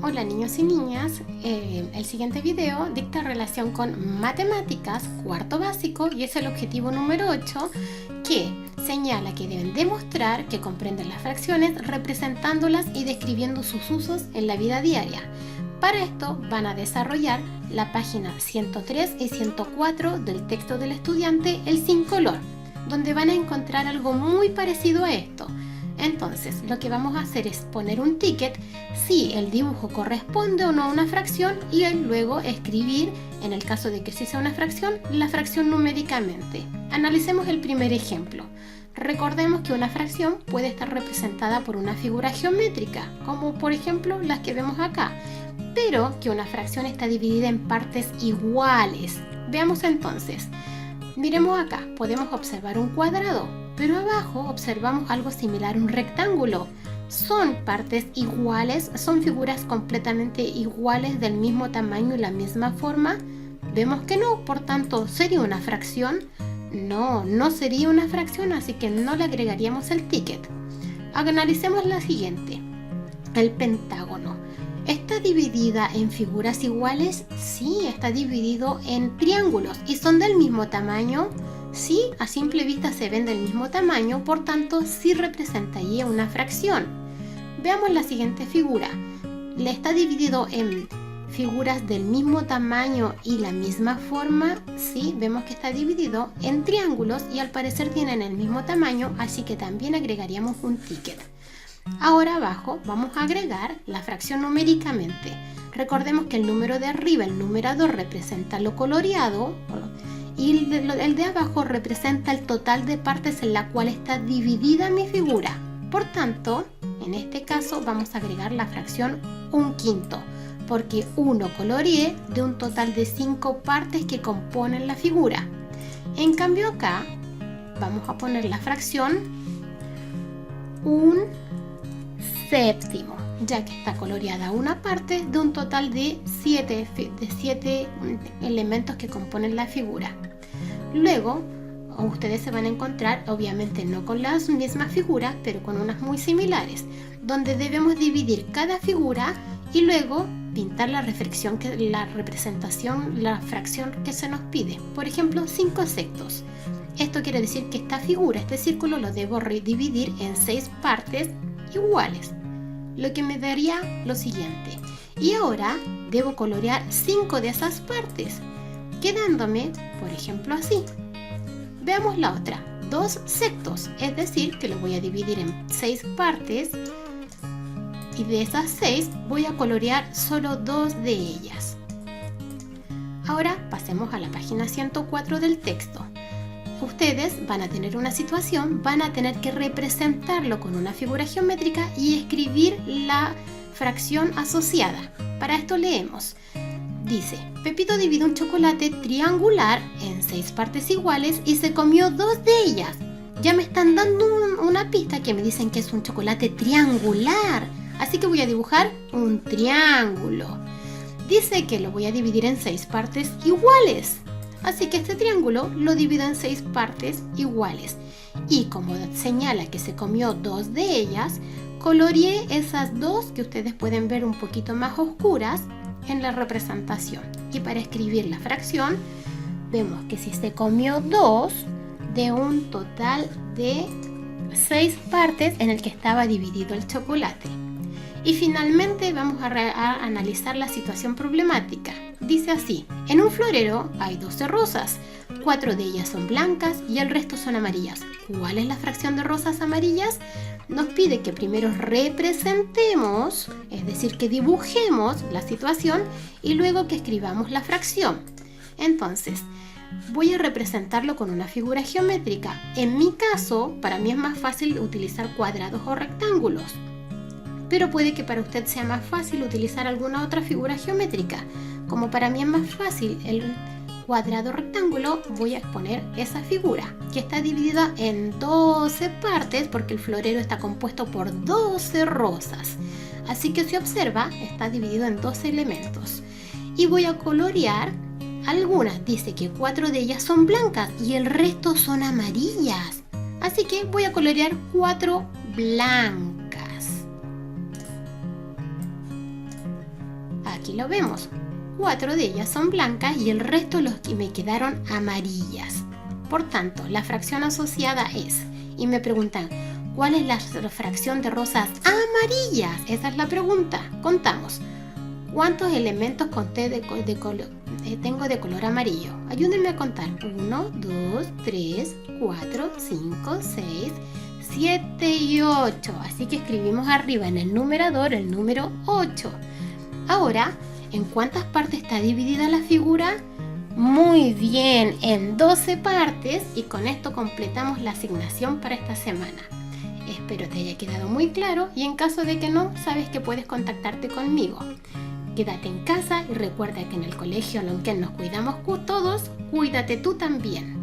Hola niños y niñas, el siguiente video dicta relación con matemáticas, cuarto básico, y es el objetivo número 8 que señala que deben demostrar que comprenden las fracciones representándolas y describiendo sus usos en la vida diaria. Para esto van a desarrollar la página 103 y 104 del texto del estudiante, el sin color, donde van a encontrar algo muy parecido a esto. Entonces, lo que vamos a hacer es poner un ticket si el dibujo corresponde o no a una fracción y luego escribir, en el caso de que sí sea una fracción, la fracción numéricamente. Analicemos el primer ejemplo. Recordemos que una fracción puede estar representada por una figura geométrica, como por ejemplo las que vemos acá, pero que una fracción está dividida en partes iguales. Veamos entonces. Miremos acá, podemos observar un cuadrado, pero abajo observamos algo similar a un rectángulo. Son partes iguales, son figuras completamente iguales del mismo tamaño y la misma forma. Vemos que no, por tanto, ¿sería una fracción? No, no sería una fracción, así que no le agregaríamos el ticket. Analicemos la siguiente, el pentágono. ¿Está dividida en figuras iguales? Sí, está dividido en triángulos. ¿Y son del mismo tamaño? Sí, a simple vista se ven del mismo tamaño, por tanto sí representaría una fracción. Veamos la siguiente figura. ¿Le está dividido en figuras del mismo tamaño y la misma forma? Sí, vemos que está dividido en triángulos y al parecer tienen el mismo tamaño, así que también agregaríamos un ticket. Ahora abajo vamos a agregar la fracción numéricamente. Recordemos que el número de arriba, el numerador, representa lo coloreado y el de abajo representa el total de partes en la cual está dividida mi figura. Por tanto, en este caso vamos a agregar la fracción 1/5, porque 1 coloreé de un total de 5 partes que componen la figura. En cambio acá vamos a poner la fracción 1/7, ya que está coloreada una parte de un total de 7 elementos que componen la figura. Luego, ustedes se van a encontrar, obviamente no con las mismas figuras, pero con unas muy similares, donde debemos dividir cada figura y luego pintar la representación, la fracción que se nos pide. Por ejemplo, 5/6. Esto quiere decir que esta figura, este círculo, lo debo dividir en 6 partes iguales, lo que me daría lo siguiente. Y ahora debo colorear 5 de esas partes, quedándome, por ejemplo, así. Veamos la otra, 2/6, es decir, que lo voy a dividir en 6 partes y de esas 6 voy a colorear solo 2 de ellas. Ahora pasemos a la página 104 del texto. Ustedes van a tener una situación, van a tener que representarlo con una figura geométrica y escribir la fracción asociada. Para esto leemos. Dice, Pepito dividió un chocolate triangular en 6 partes iguales y se comió 2 de ellas. Ya me están dando una pista que me dicen que es un chocolate triangular. Así que voy a dibujar un triángulo. Dice que lo voy a dividir en 6 partes iguales. Así que este triángulo lo divido en 6 partes iguales. Y como señala que se comió 2 de ellas, coloreé esas 2 que ustedes pueden ver un poquito más oscuras en la representación. Y para escribir la fracción, vemos que si se comió 2 de un total de 6 partes en el que estaba dividido el chocolate. Y finalmente vamos a analizar la situación problemática. Dice así, en un florero hay 12 rosas, 4 de ellas son blancas y el resto son amarillas. ¿Cuál es la fracción de rosas amarillas? Nos pide que primero representemos, es decir, que dibujemos la situación y luego que escribamos la fracción. Entonces, voy a representarlo con una figura geométrica. En mi caso, para mí es más fácil utilizar cuadrados o rectángulos, pero puede que para usted sea más fácil utilizar alguna otra figura geométrica. Como para mí es más fácil el cuadrado rectángulo, voy a poner esa figura que está dividida en 12 partes porque el florero está compuesto por 12 rosas. Así que si observa, está dividido en 12 elementos. Y voy a colorear algunas. Dice que 4 de ellas son blancas y el resto son amarillas. Así que voy a colorear 4 blancas. aquí lo vemos. 4 de ellas son blancas y el resto los que me quedaron amarillas. Por tanto, la fracción asociada es, y me preguntan, ¿cuál es la fracción de rosas amarillas? Esa es la pregunta. Contamos. ¿Cuántos elementos tengo de color amarillo? Ayúdenme a contar. 1, 2, 3, 4, 5, 6, 7 y 8. Así que escribimos arriba en el numerador el número 8. Ahora, ¿en cuántas partes está dividida la figura? Muy bien, en 12 partes, y con esto completamos la asignación para esta semana. Espero te haya quedado muy claro, y en caso de que no, sabes que puedes contactarte conmigo. Quédate en casa y recuerda que en el colegio, aunque nos cuidamos todos, cuídate tú también.